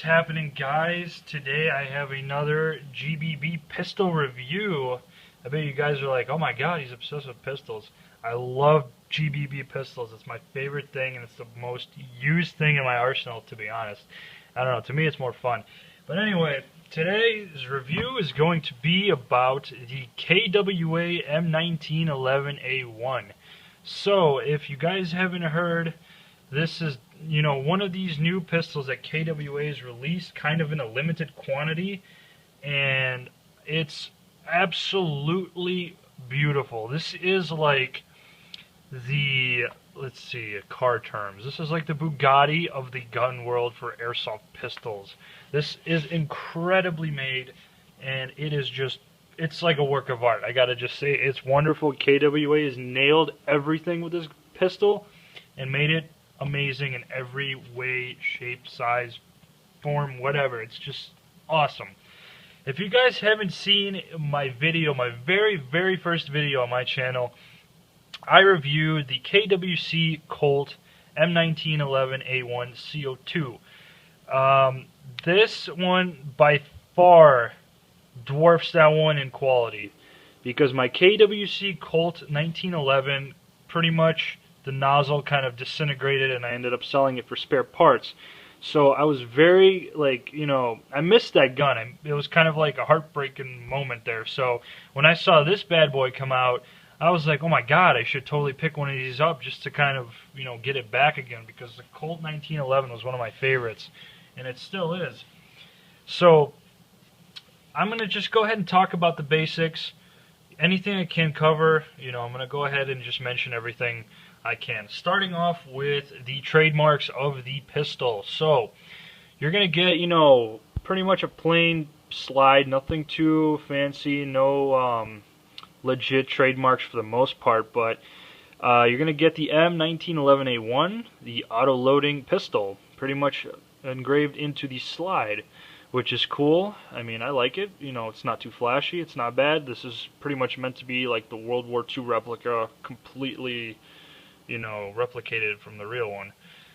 What's happening, guys? Today I have another GBB pistol review. I bet you guys are like, oh my god, he's obsessed with pistols. I love GBB pistols. It's my favorite thing, and it's the most used thing in my arsenal, to be honest. I don't know, to me it's more fun. But anyway, today's review is going to be about the KWA M1911A1. So, if you guys haven't heard, this is, one of these new pistols that KWA has released kind of in a limited quantity, and it's absolutely beautiful. This is like the, let's see, car terms. This is like the Bugatti of the gun world for airsoft pistols. This is incredibly made, and it is just, it's like a work of art. I gotta just say, it's wonderful. KWA has nailed everything with this pistol and made it amazing in every way, shape, size, form, whatever. It's just awesome. If you guys haven't seen my video, my very first video on my channel, I reviewed the KWC Colt M1911A1 CO2. This one by far dwarfs that one in quality, because my KWC Colt 1911 pretty much the nozzle kind of disintegrated and I ended up selling it for spare parts. So I was very, I missed that gun. It was kind of like a heartbreaking moment there. So when I saw this bad boy come out, I was like, oh my god, I should totally pick one of these up just to kind of, get it back again, because the Colt 1911 was one of my favorites, and it still is. So I'm going to just go ahead and talk about the basics. Anything I can cover, I'm going to go ahead and just mention everything I can. Starting off with the trademarks of the pistol. So you're going to get, pretty much a plain slide, nothing too fancy, no legit trademarks for the most part, but you're going to get the M1911A1, the auto-loading pistol, pretty much engraved into the slide, which is cool. I mean, I like it. It's not too flashy, it's not bad. This is pretty much meant to be like the World War II replica, completely, replicated from the real one.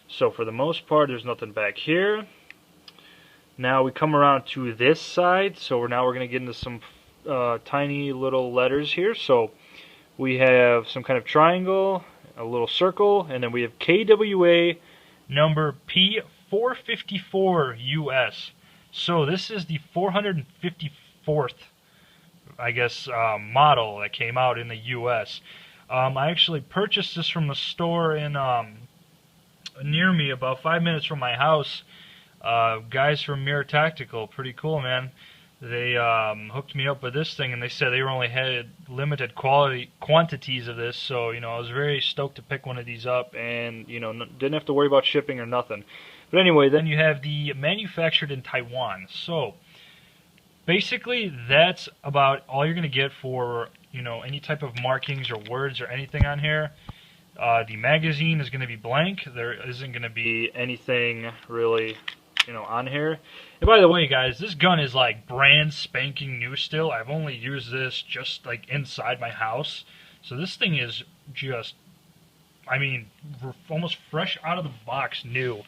So for the most part, there's nothing back here. Now we come around to this side, so now we're going to get into some tiny little letters here. So we have some kind of triangle, a little circle, and then we have KWA number P454 US. So this is the 454th, I guess, model that came out in the US. I actually purchased this from a store in near me, about 5 minutes from my house. Guys from Mirror Tactical, pretty cool, man. They hooked me up with this thing, and they said they only had limited quantities of this. So I was very stoked to pick one of these up, and didn't have to worry about shipping or nothing. But anyway, then you have the manufactured in Taiwan. So basically, that's about all you're going to get for any type of markings or words or anything on here. The magazine is going to be blank. There isn't going to be anything really, on here. And by the way, guys, this gun is like brand spanking new still. I've only used this just like inside my house. So this thing is just, I mean, almost fresh out of the box new.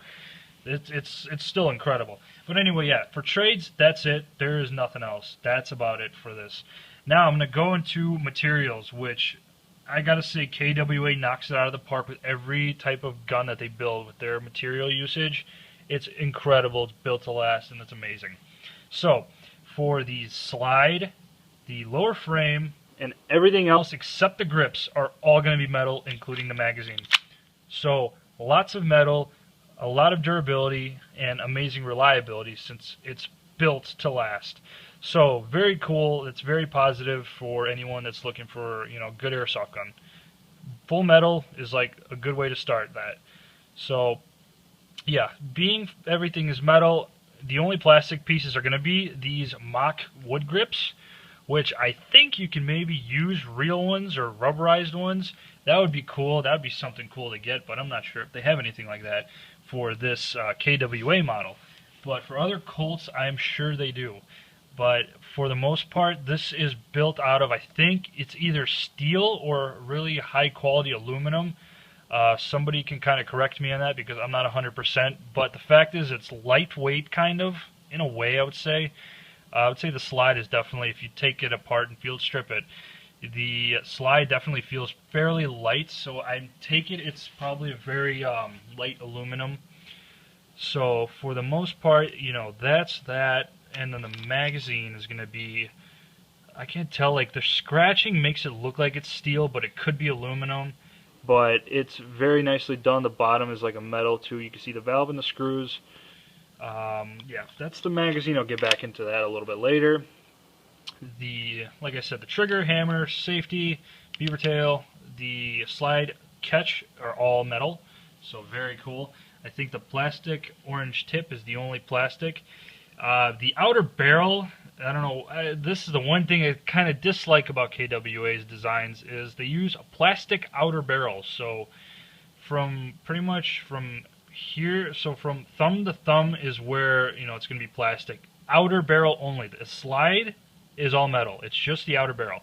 It's still incredible. But anyway, yeah, for trades, that's it. There is nothing else. That's about it for this. Now I'm going to go into materials, which I gotta say KWA knocks it out of the park with every type of gun that they build with their material usage. It's incredible, it's built to last, and it's amazing. So, for the slide, the lower frame, and everything else except the grips are all going to be metal, including the magazine. So, lots of metal, a lot of durability, and amazing reliability since it's built to last. So, very cool. It's very positive for anyone that's looking for, good airsoft gun. Full metal is like a good way to start that. So, yeah, being everything is metal, the only plastic pieces are going to be these mock wood grips, which I think you can maybe use real ones or rubberized ones. That would be cool. That would be something cool to get, but I'm not sure if they have anything like that for this KWA model. But for other Colts, I'm sure they do. But for the most part, this is built out of, I think it's either steel or really high quality aluminum. Somebody can kind of correct me on that because I'm not 100%, but the fact is it's lightweight kind of, in a way, I would say. I would say the slide is definitely, if you take it apart and field strip it, the slide definitely feels fairly light, so I take it it's probably a very light aluminum. So for the most part, you know, that's that, and then the magazine is going to be, I can't tell, like the scratching makes it look like it's steel, but it could be aluminum. But it's very nicely done. The bottom is like a metal too. You can see the valve and the screws. Yeah, that's the magazine. I'll get back into that a little bit later. Like I said, the trigger, hammer, safety, beaver tail, the slide catch are all metal, so very cool. I think the plastic orange tip is the only plastic. The outer barrel, I don't know, this is the one thing I kind of dislike about KWA's designs is they use a plastic outer barrel. So from pretty much from here, so from thumb to thumb is where, you know, it's going to be plastic. Outer barrel only. The slide is all metal. It's just the outer barrel,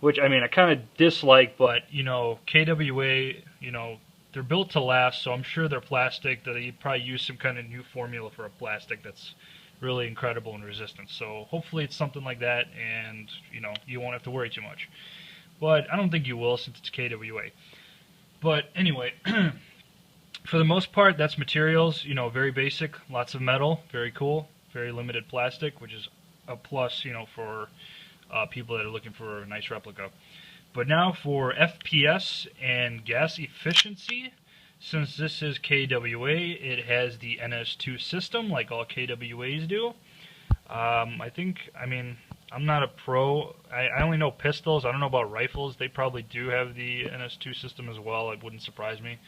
which, I mean, I kind of dislike, but, you know, KWA, you know, they're built to last, so I'm sure they're plastic. That they probably use some kind of new formula for a plastic that's really incredible in resistance. So hopefully it's something like that, and, you know, you won't have to worry too much. But I don't think you will, since it's KWA. But anyway, for the most part, that's materials, you know, very basic, lots of metal, very cool, very limited plastic, which is a plus, you know, for people that are looking for a nice replica. But now for FPS and gas efficiency, since this is KWA, it has the NS2 system like all KWAs do. I think, I mean, I'm not a pro. I only know pistols. I don't know about rifles. They probably do have the NS2 system as well. It wouldn't surprise me.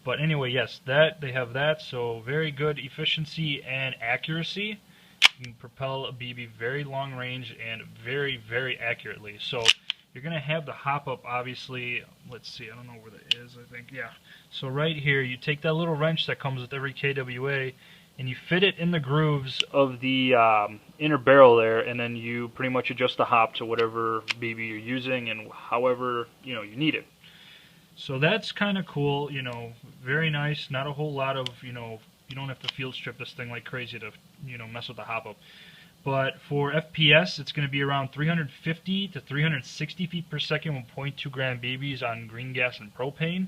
But anyway, yes, that they have that. So very good efficiency and accuracy. You can propel a BB very long range and very, very accurately. So you're going to have the hop up, obviously. Let's see, I don't know where that is, I think. Yeah. So right here, you take that little wrench that comes with every KWA, and you fit it in the grooves of the inner barrel there, and then you pretty much adjust the hop to whatever BB you're using and however, you know, you need it. So that's kind of cool, you know, very nice. Not a whole lot of, you know, you don't have to field strip this thing like crazy to, you know, mess with the hop up. But for FPS, it's going to be around 350 to 360 feet per second with 0.2 gram BBs on green gas and propane.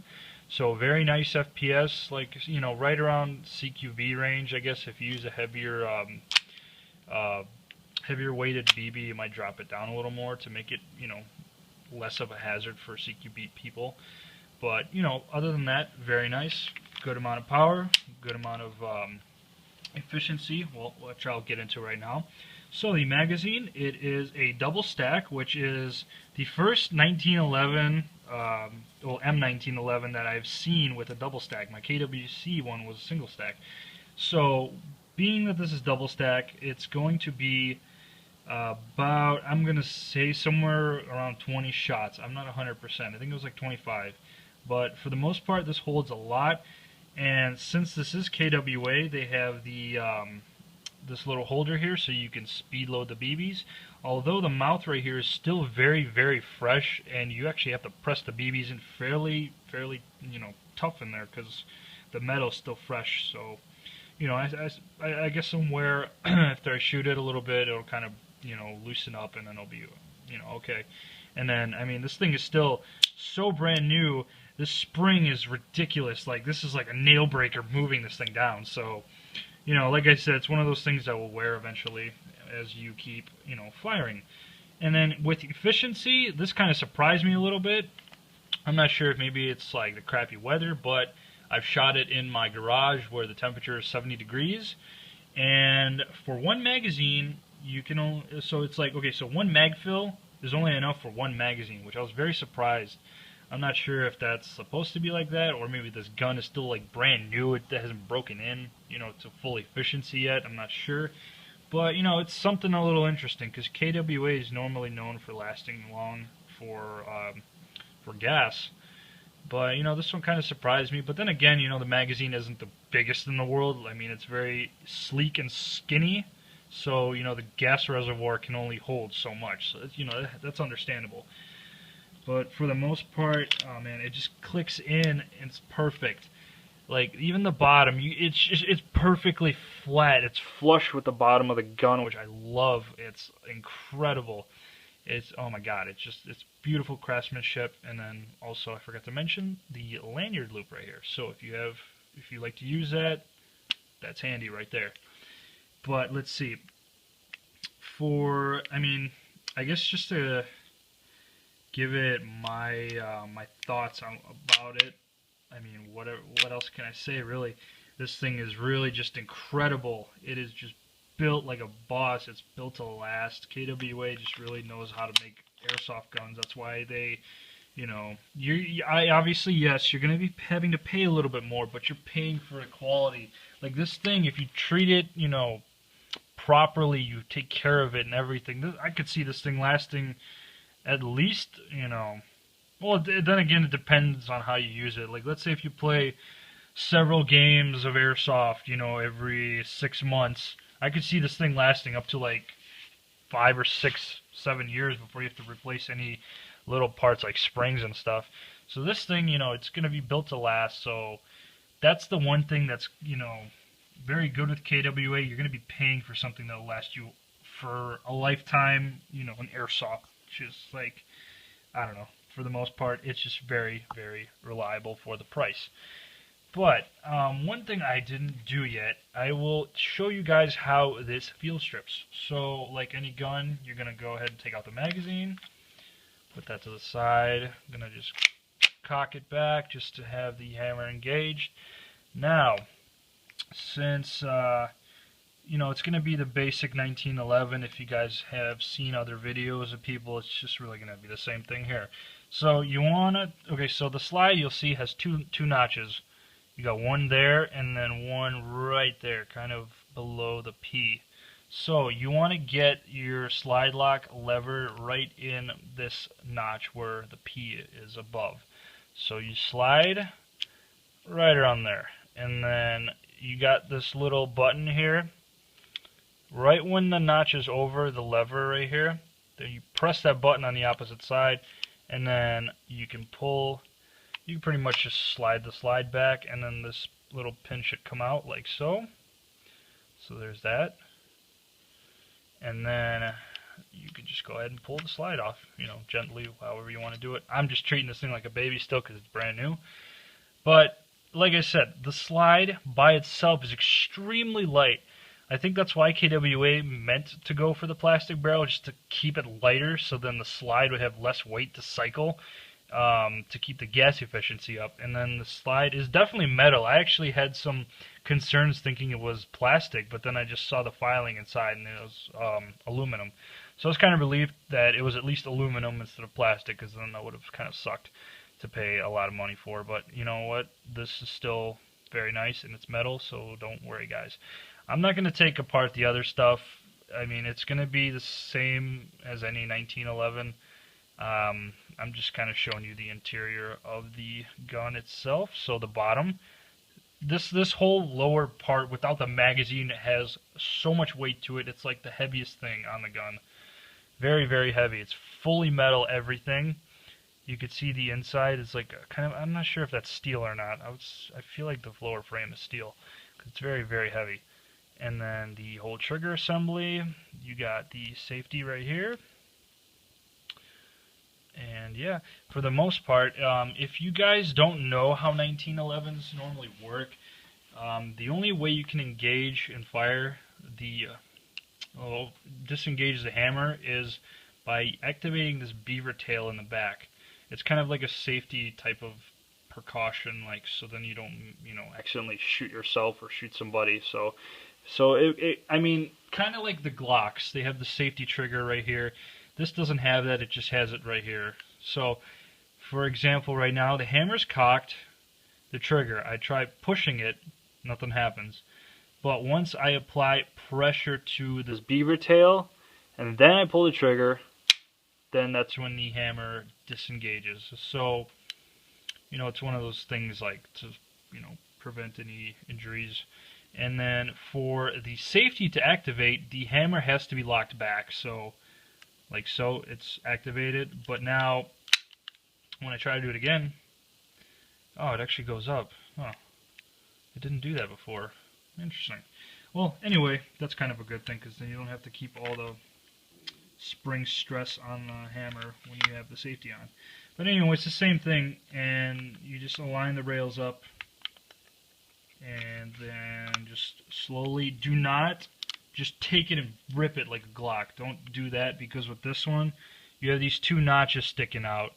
So very nice FPS, like, you know, right around CQB range, I guess. If you use a heavier heavier weighted BB, you might drop it down a little more to make it, you know, less of a hazard for CQB people. But, you know, other than that, very nice. Good amount of power, good amount of efficiency, well, which I'll get into right now. So the magazine, it is a double stack, which is the first 1911, M1911 that I've seen with a double stack. My KWC one was a single stack. So being that this is double stack, it's going to be about, I'm going to say somewhere around 20 shots. I'm not 100%. I think it was like 25. But for the most part, this holds a lot. And since this is KWA, they have the this little holder here so you can speed load the BBs. Although the mouth right here is still very, very fresh, and you actually have to press the BBs in fairly, you know, tough in there because the metal's still fresh. So, you know, I guess somewhere after I shoot it a little bit, it'll kind of, you know, loosen up, and then it'll be, you know, okay. And then, I mean, this thing is still so brand new. This spring is ridiculous. Like, this is like a nail breaker moving this thing down. So, you know, like I said, it's one of those things that will wear eventually as you keep, you know, firing. And then with efficiency, this kind of surprised me a little bit. I'm not sure if maybe it's like the crappy weather, but I've shot it in my garage where the temperature is 70 degrees. And for one magazine, you can only, so it's like, okay, so one mag fill is only enough for one magazine, which I was very surprised. I'm not sure if that's supposed to be like that, or maybe this gun is still like brand new. It hasn't broken in, you know, to full efficiency yet. I'm not sure. But, you know, it's something a little interesting because KWA is normally known for lasting long for gas. But, you know, this one kind of surprised me. But then again, you know, the magazine isn't the biggest in the world. I mean, it's very sleek and skinny. So, you know, the gas reservoir can only hold so much. So, you know, that's understandable. But for the most part, oh man, it just clicks in and it's perfect. Like even the bottom, it's perfectly flat. It's flush with the bottom of the gun, which I love. It's incredible. It's, oh my god, it's beautiful craftsmanship. And then also I forgot to mention the lanyard loop right here. So if you like to use that, that's handy right there. But let's see. I mean, I guess just to give it my my thoughts about it. I mean, what else can I say, really? This thing is really just incredible. It is just built like a boss. It's built to last. KWA just really knows how to make airsoft guns. That's why they, you know, obviously, yes, you're going to be having to pay a little bit more, but you're paying for the quality. Like this thing, if you treat it, you know, properly, you take care of it and everything, I could see this thing lasting at least, you know, well, then again, it depends on how you use it. Like, let's say if you play several games of Airsoft, you know, every 6 months, I could see this thing lasting up to like 5 or 6, 7 years before you have to replace any little parts like springs and stuff. So this thing, you know, it's going to be built to last. So that's the one thing that's, you know, very good with KWA. You're going to be paying for something that will last you for a lifetime, you know, an Airsoft. Just like, I don't know, for the most part, it's just very, very reliable for the price. But one thing I didn't do yet, I will show you guys how this field strips. So like any gun, you're going to go ahead and take out the magazine, put that to the side. I'm going to just cock it back just to have the hammer engaged. Now, since you know, it's going to be the basic 1911. If you guys have seen other videos of people, it's just really going to be the same thing here. So you want to, okay, so the slide you'll see has two notches. You got one there and then one right there, kind of below the P. So you want to get your slide lock lever right in this notch where the P is above. So you slide right around there. And then you got this little button here. Right when the notch is over the lever right here, then you press that button on the opposite side, and then you can pull, you can pretty much just slide the slide back, and then this little pin should come out like so. So there's that. And then you can just go ahead and pull the slide off, you know, gently, however you want to do it. I'm just treating this thing like a baby still because it's brand new. But like I said, the slide by itself is extremely light. I think that's why KWA meant to go for the plastic barrel, just to keep it lighter, so then the slide would have less weight to cycle, to keep the gas efficiency up. And then the slide is definitely metal. I actually had some concerns thinking it was plastic, but then I just saw the filing inside and it was aluminum. So I was kind of relieved that it was at least aluminum instead of plastic, because then that would have kind of sucked to pay a lot of money for. But you know what? This is still very nice and it's metal, so don't worry, guys. I'm not going to take apart the other stuff. I mean, it's going to be the same as any 1911. I'm just kind of showing you the interior of the gun itself. So the bottom, this whole lower part without the magazine has so much weight to it. It's like the heaviest thing on the gun. Very, very heavy. It's fully metal, everything. You could see the inside is like a kind of, I'm not sure if that's steel or not. I feel like the lower frame is steel, because it's very, very heavy. And then the whole trigger assembly, you got the safety right here. And yeah, for the most part, if you guys don't know how 1911s normally work, the only way you can engage and fire the, disengage the hammer is by activating this beaver tail in the back. It's kind of like a safety type of precaution, like, so then you don't, you know, accidentally shoot yourself or shoot somebody. So I mean, kind of like the Glocks, they have the safety trigger right here. This doesn't have that, it just has it right here. So, for example, right now, the hammer's cocked, the trigger, I try pushing it, nothing happens. But once I apply pressure to this beaver tail, and then I pull the trigger, then that's when the hammer disengages. So, you know, it's one of those things like to, you know, prevent any injuries. And then for the safety to activate, the hammer has to be locked back. So, like so, it's activated. But now, when I try to do it again, oh, it actually goes up. Oh, it didn't do that before. Interesting. Well, anyway, that's kind of a good thing, because then you don't have to keep all the spring stress on the hammer when you have the safety on. But anyway, it's the same thing, and you just align the rails up, and then just slowly, do not just take it and rip it like a Glock. Don't do that, because with this one, you have these two notches sticking out,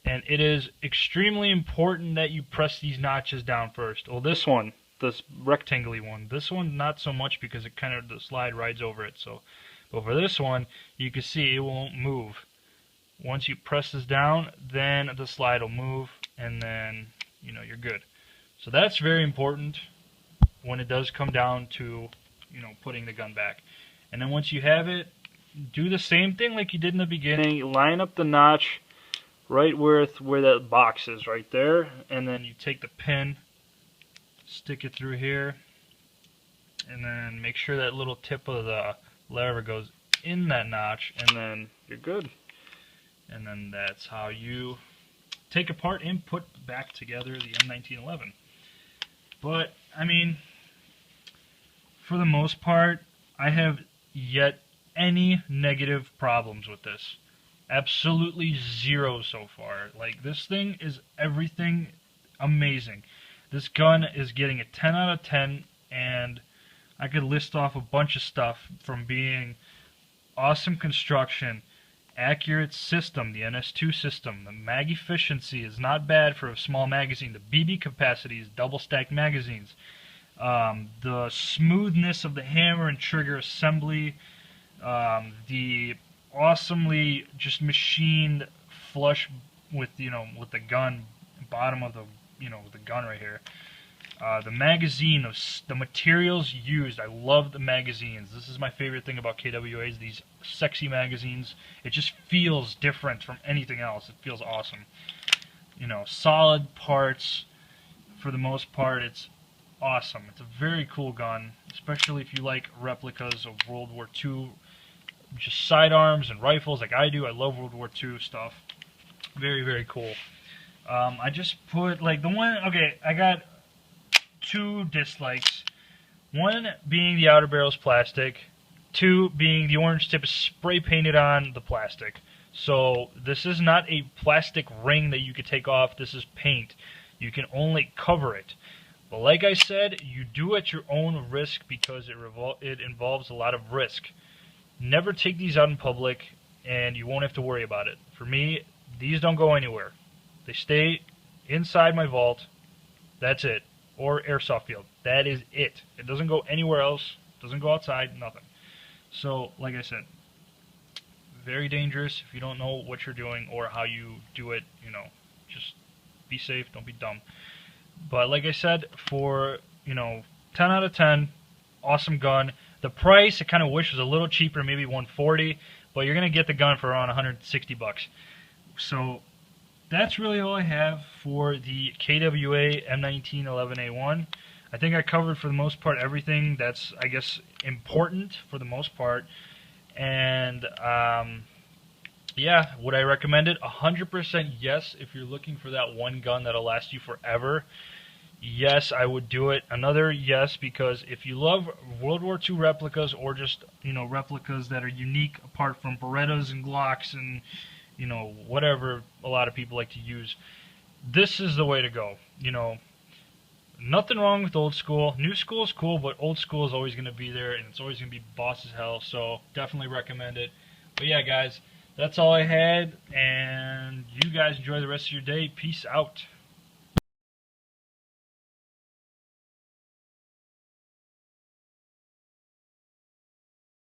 and it is extremely important that you press these notches down first. Well, this one, this rectangular one, this one not so much, because it kind of, the slide rides over it. So, but for this one, you can see it won't move. Once you press this down, then the slide will move, and then you're good. So that's very important when it does come down to putting the gun back. And then once you have it, do the same thing like you did in the beginning. Line up the notch right where that box is, right there, and then you take the pin, stick it through here, and then make sure that little tip of the lever goes in that notch, and then you're good. And then that's how you take apart and put back together the M1911. But I mean, for the most part, I have yet any negative problems with this. Absolutely zero so far. Like, this thing is everything amazing. This gun is getting a 10 out of 10, and I could list off a bunch of stuff, from being awesome construction, accurate system, the NS2 system, the mag efficiency is not bad for a small magazine, the BB capacity is double stacked magazines, the smoothness of the hammer and trigger assembly, the awesomely just machined flush with with the gun, bottom of the the gun right here. The magazine, the materials used, I love the magazines. This is my favorite thing about KWAs, these sexy magazines. It just feels different from anything else. It feels awesome. Solid parts for the most part. It's awesome. It's a very cool gun, especially if you like replicas of World War II, just sidearms and rifles like I do. I love World War II stuff. Very, very cool. I just put, like, the one, okay, I got two dislikes. One being the outer barrel's plastic. Two being the orange tip is spray painted on the plastic. So this is not a plastic ring that you could take off. This is paint. You can only cover it. But like I said, you do at your own risk, because it involves a lot of risk. Never take these out in public, and you won't have to worry about it. For me, these don't go anywhere. They stay inside my vault. That's it. Or airsoft field. That is it. It doesn't go anywhere else. It doesn't go outside. Nothing. So, like I said, very dangerous if you don't know what you're doing or how you do it. Just be safe. Don't be dumb. But like I said, for 10 out of 10, awesome gun. The price, I kind of wish was a little cheaper, maybe $140, but you're gonna get the gun for around 160 bucks. So that's really all I have for the KWA M1911A1. I think I covered, for the most part, everything that's, I guess, important for the most part. And yeah, would I recommend it? 100% yes. If you're looking for that one gun that'll last you forever, yes, I would do it. Another yes, because if you love World War II replicas, or just replicas that are unique apart from Berettas and Glocks and whatever a lot of people like to use, this is the way to go. Nothing wrong with old school. New school is cool, but old school is always going to be there, and it's always going to be boss as hell, so definitely recommend it. But yeah, guys, that's all I had, and you guys enjoy the rest of your day. Peace out.